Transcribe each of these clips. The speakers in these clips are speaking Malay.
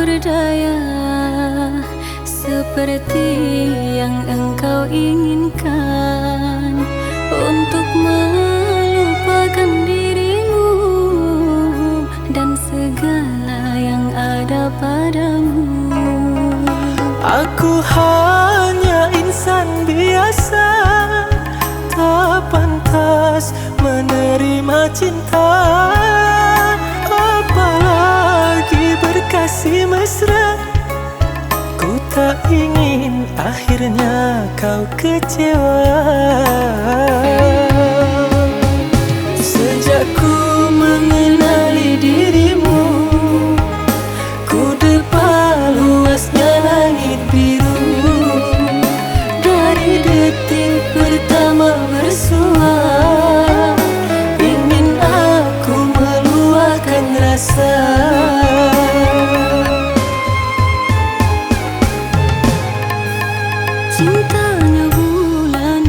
berdaya seperti yang engkau inginkan untuk melupakan dirimu dan segala yang ada padamu. Aku hanya insan biasa, tak pantas menerima cinta, apalagi berkasih mesra. Ku tak ingin akhirnya kau kecewa. Sejak ku mengenali dirimu, ku depa luasnya langit biru. Dari detik pertama bersua, ingin aku meluahkan rasa. Cintanya bulan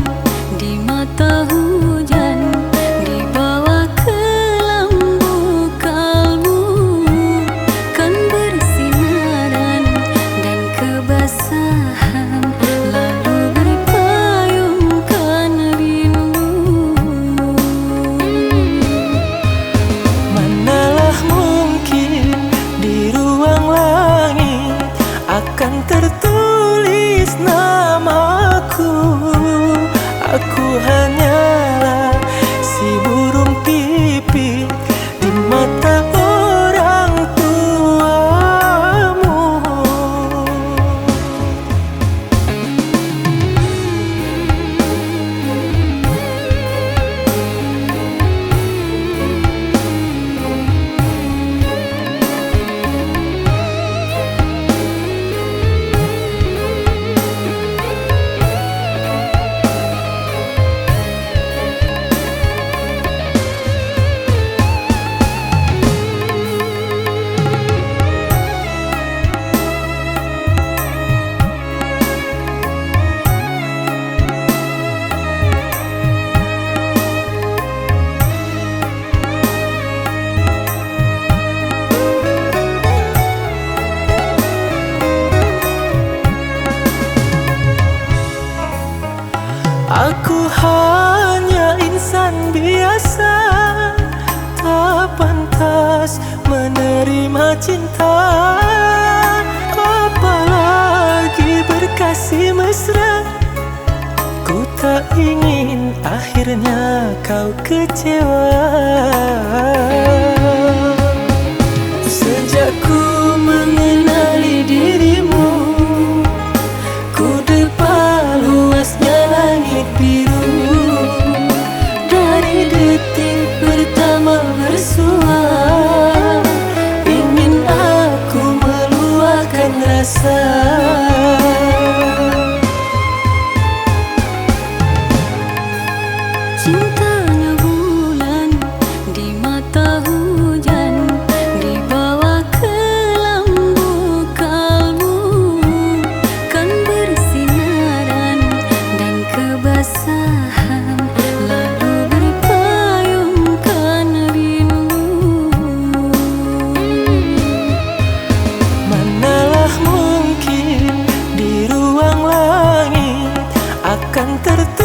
di mata hujan, di bawah kelambu kalbu, kan bersinaran dan kebasahan, lalu berpayungkan rindu. Manalah mungkin di ruang langit akan tertulis namaku. Aku hanyalah si burung pipik di mata orang tuamu. Aku hanya insan biasa, tak pantas menerima cinta, apalagi berkasih mesra. Ku tak ingin akhirnya kau kecewa. Sejak ku mengenali dirimu, ku depa luasnya langit biru. Dari detik pertama bersua, ingin aku meluahkan rasa. Cintanya bulan di mata hujan, di bawah kelambu kalbu, kan bersinaran dan kebasahan, lalu berpayungkan rindu. Manalah mungkin di ruang langit akan tertulis